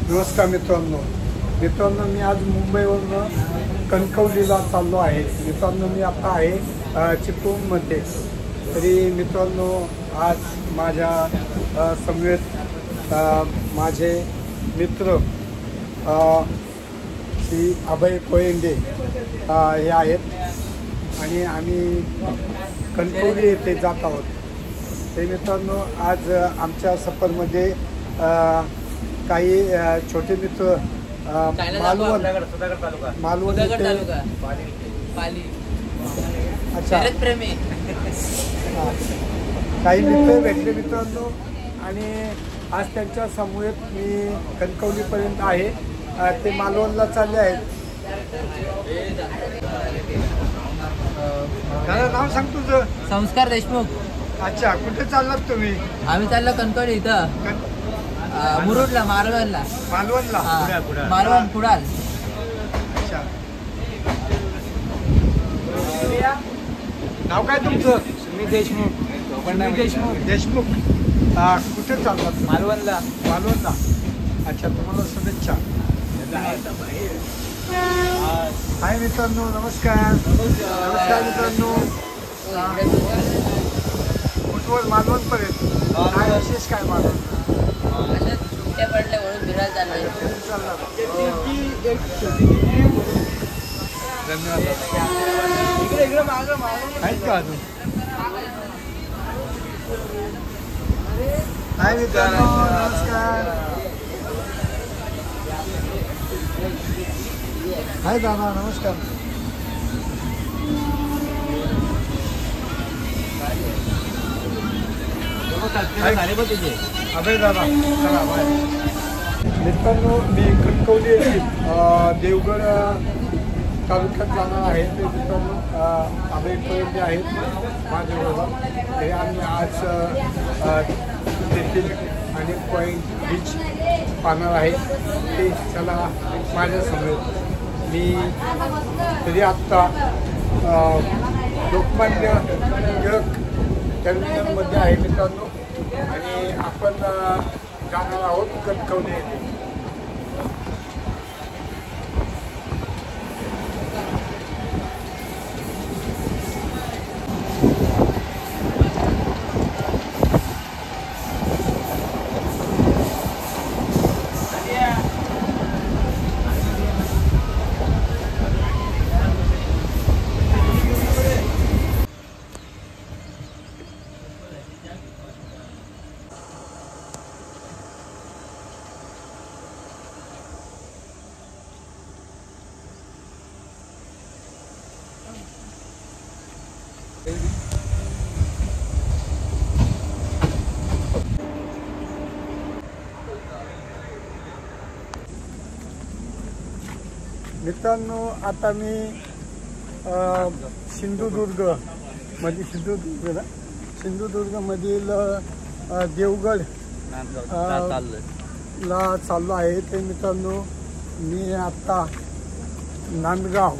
नमस्कार मित्रांनो मी आज मुंबईवरून कणकवलीला चाललो आहे। मित्रांनो मी आता आहे चिपळूणमध्ये। तरी मित्रांनो आज माझ्या समवेत माझे मित्र श्री अभय कोयंडे हे आहेत आणि आम्ही कणकवली येथे जात आहोत। ते मित्रांनो आज आमच्या सफरमध्ये काही छोटे मित्र मालवण अच्छा काही मित्र भेटले मित्रांनो आणि आज त्यांच्या समवेत मी कणकवलीपर्यंत आहे। ते मालवणला चालले आहेत। दादा नाव सांग तुझं? संस्कार देशमुख। अच्छा कुठे चाललात तुम्ही? आम्ही चाललो कणकवली इथं मुरुडला मालवणला मालवण कुडाल। अच्छा नाव काय तुमचं? सुमित देशमुख। देशमुख कुठे चाललात? मालवणला। अच्छा तुम्हाला शुभेच्छा। हाय मित्रांनो नमस्कार मित्रांनो। कुठवर मालवणपर्यंत काय विशेष काय मालवण? सुट्ट्या पडल्या म्हणून फिरायला चाललोय। इकडे मागं आहेत का अजून? हाय मित्रांनो नमस्कार। हाय दादा नमस्कार। अभय दादा चला बाय। मित्रांनो मी कणकवली येथील देवगड तालुक्यात जाणार आहे। ते मित्रांनो अभय कोयंडे आहेत माझ्याबरोबर। हे आम्ही आज तेथील अनेक पॉईंट बीच पाहणार आहे। ते चला माझ्यासमोर। मी तरी आत्ता लोकमान्य टिळक टर्मिनलमध्ये आहे मित्रांनो आणि आपण जाणार आहोत कणकवली येथे। मित्रांनो आता मी सिंधुदुर्गमधील देवगड ला चाललो आहे। ते मित्रांनो मी आता नांदगाव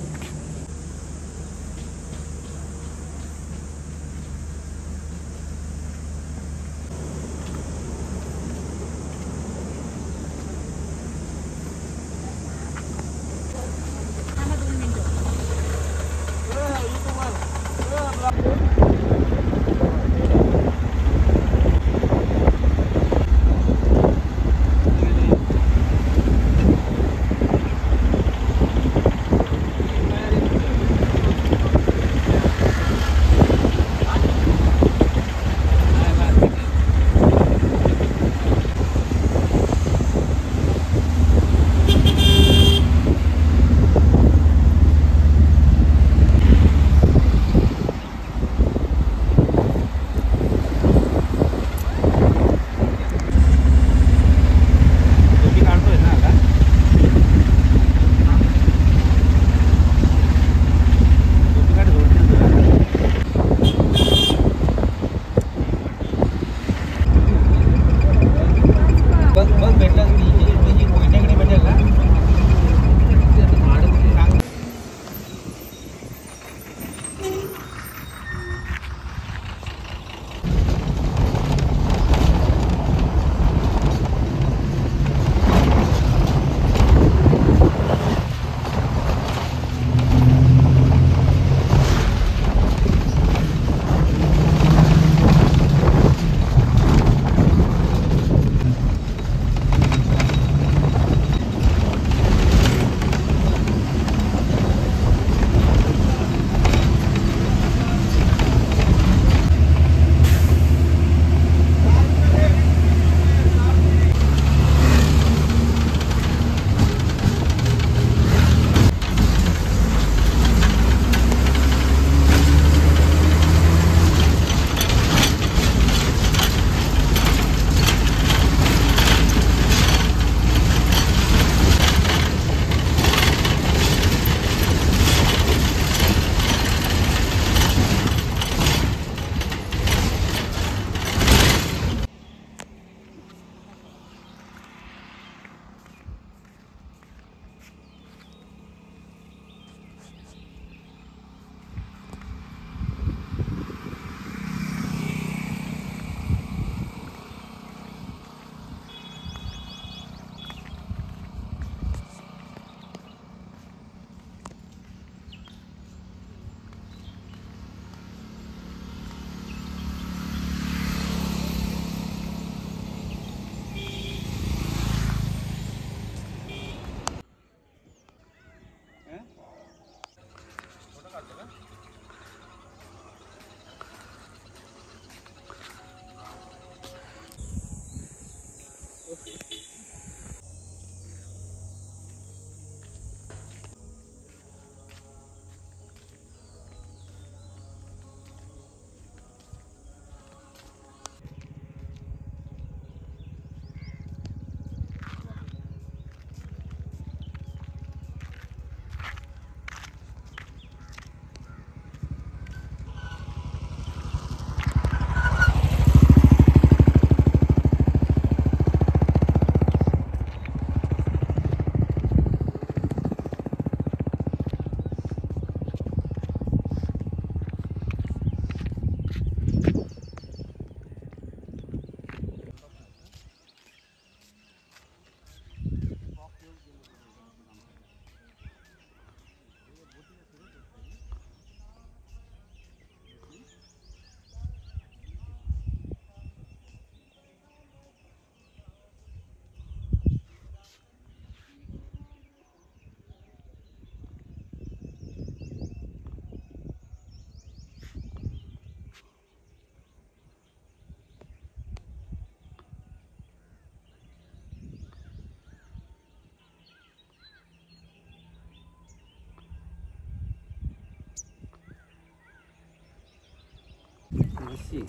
अशी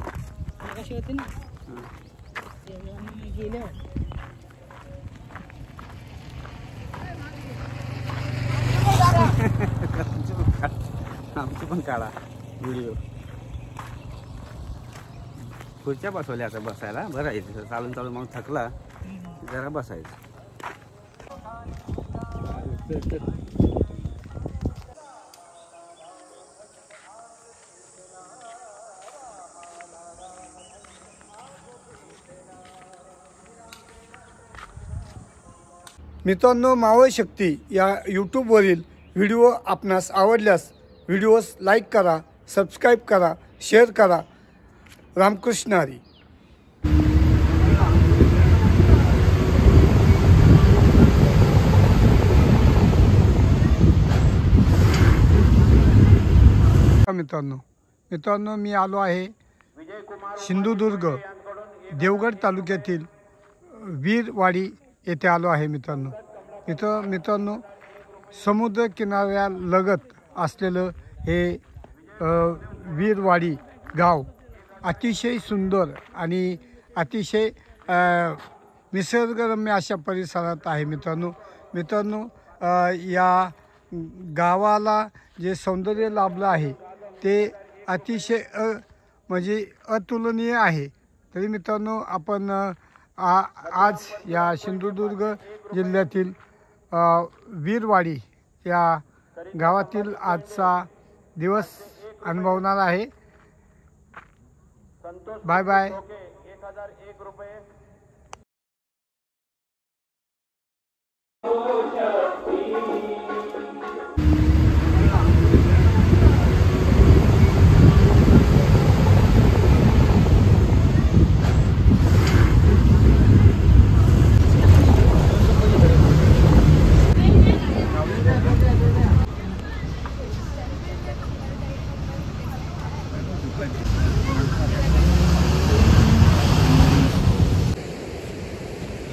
कशी होती ना गेले आमची पण काढा व्हिडिओ. खुर्च्या बसवल्या आता बसायला बरं आहे. तिथं चालून चालून मग थकला जरा बसायचं. मित्रांनो, मावळ शक्ती या यूट्यूबवरील व्हिडिओ आपणास आवडल्यास व्हिडिओस लाईक करा, सबस्क्राईब करा, शेअर करा. रामकृष्ण हरी. मित्रांनो मी आलो आहे सिंधुदुर्ग देवगड तालुक्यातील वीरवाडी येथे आलो आहे. मित्रांनो समुद्र किनाऱ्यालगत असलेलं हे वीरवाडी गाव अतिशय सुंदर आणि अतिशय निसर्गरम्य अशा परिसरात आहे. मित्रांनो या गावाला जे सौंदर्य लाभलं आहे ते अतिशय म्हणजे अतुलनीय आहे. तरी मित्रांनो आपण आज या सिंधुदुर्ग जिल्ह्यातील वीरवाडी या गावातील आजचा दिवस अनुभवणार आहे. Bye bye.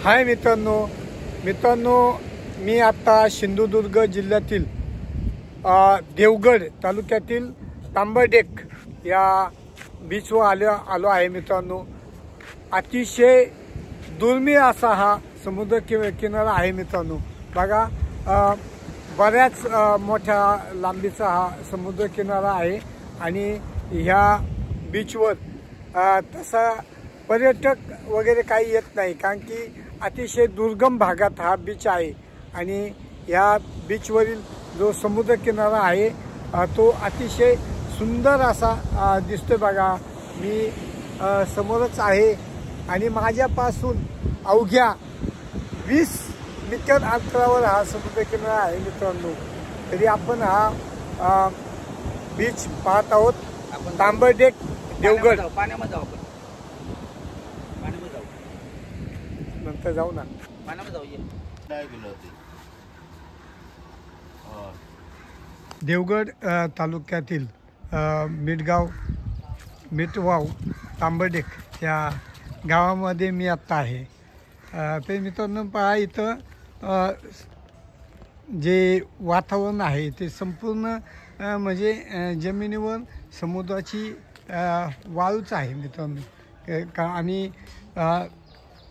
हाय मित्रांनो मी आता सिंधुदुर्ग जिल्ह्यातील देवगड तालुक्यातील तांबडेक या बीचवर आलो आहे. मित्रांनो अतिशय दुर्मिळ असा हा समुद्र किनारा आहे. मित्रांनो बघा बऱ्याच मोठ्या लांबीचा हा समुद्र किनारा आहे आणि ह्या बीचवर तसा पर्यटक वगैरे काही येत नाही, कारण की अतिशय दुर्गम भागात हा बीच आहे. आणि या बीचवरील जो समुद्र किनारा आहे तो अतिशय सुंदर असा दिसतोय. बघा मी समोरच आहे आणि माझ्यापासून अवघ्या 20 मीटर अंतरावर हा समुद्र किनारा आहे. मित्रांनो तरी आपण हा बीच पाहत आहोत. तांबडेक देवगड. पाण्यामध्ये जाऊ आपण. पाण्यामध्ये जाऊ. नंतर जाऊ ना. पाण्यामध्ये जाऊया. देवगड तालुक्यातील मिठवाव तांबडेक या गावामध्ये मी आत्ता आहे. ते मित्रांनो पहा इथं जे वातावरण आहे ते संपूर्ण म्हणजे जमिनीवर समुद्राची वाळूच आहे. मित्रांनो आणि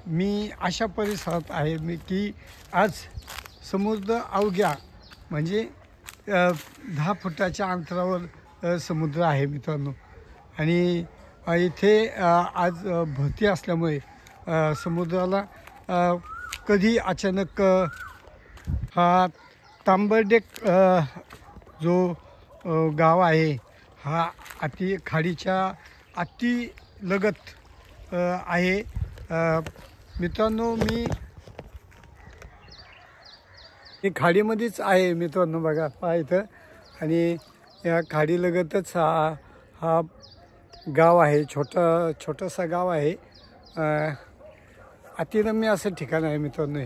मी अशा परिसरात आहे की आज समुद्र अवघ्या म्हणजे 10 फुटाच्या अंतरावर समुद्र आहे. मित्रांनो आणि इथे आज भरती असल्यामुळे समुद्राला कधी अचानक हा तांबडेक जो गाव आहे हा खाडीच्या लगत आहे. मित्रांनो मी खाडीमध्येच आहे. मित्रांनो बघा पहा इथं आणि या खाडीलगतच हा गाव आहे. छोटंसं गाव आहे. अतिरम्य असं ठिकाण आहे मित्रांनो.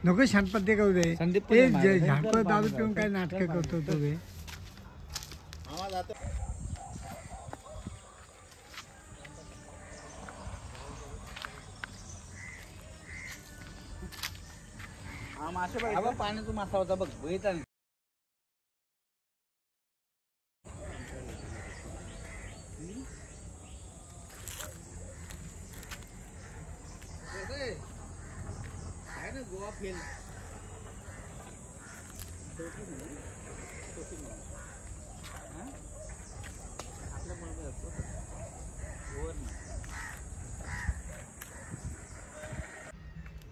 नको शांतपत्ते करू दे. संदीप ते झाडपं दारू पिऊन काय नाटकं करतो तो बे. पाण्याचा मासा होता बघ बघितला नाही. गोवा फेल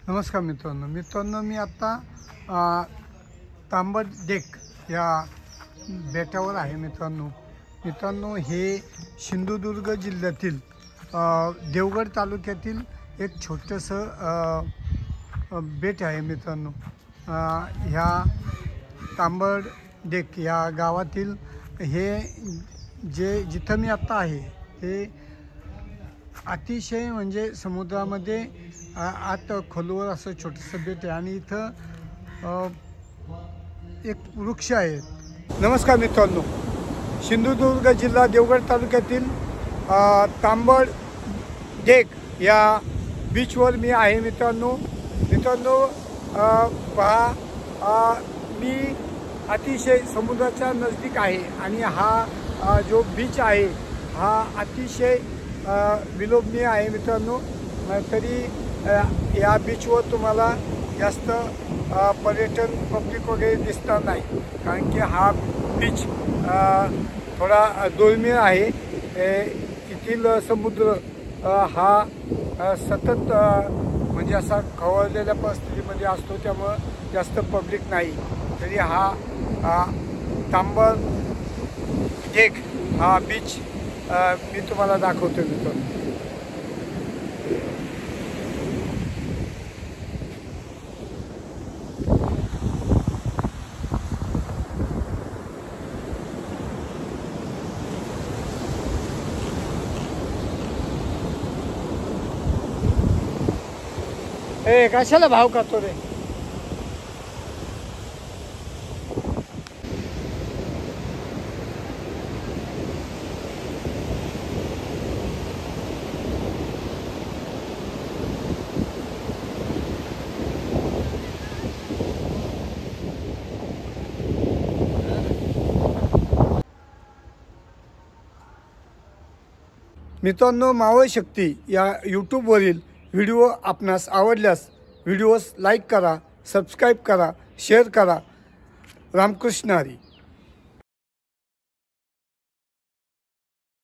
नमस्कार मित्रांनो मी आता तांबट डेक या बेटावर आहे मित्रांनो हे सिंधुदुर्ग जिल्ह्यातील देवगड तालुक्यातील एक छोटंसं बेट आहे मित्रांनो. ह्या तांबट डेक या गावातील हे जिथं मी आत्ता आहे हे अतिशय म्हणजे समुद्रामध्ये आत खोलवर असं छोटंसं बेट आहे आणि इथं एक वृक्ष आहे. नमस्कार मित्रांनो, सिंधुदुर्ग जिल्हा देवगड तालुक्यातील तांबट डेक या बीचवर मी आहे मित्रांनो. पहा मी अतिशय समुद्राच्या नजदीक आहे आणि हा जो बीच आहे हा अतिशय विलोभनीय आहे मित्रांनो. तरी या बीचवर तुम्हाला जास्त पर्यटन पब्लिक वगैरे दिसणार नाही कारण की हा बीच थोडा दुर्मिळ आहे. येथील समुद्र हा सतत म्हणजे असा खवळलेल्या परिस्थितीमध्ये असतो त्यामुळं जास्त पब्लिक नाही. तरी हा तांबट डेक हा बीच मी तुम्हाला दाखवतो मित्रांनो. ए कशाला भाव खातो रे. मित्रांनो, मावळ शक्ती या यूट्यूबवरील व्हिडिओ आपणास आवडल्यास व्हिडिओस लाईक करा, सबस्क्राईब करा, शेअर करा. रामकृष्ण हरी.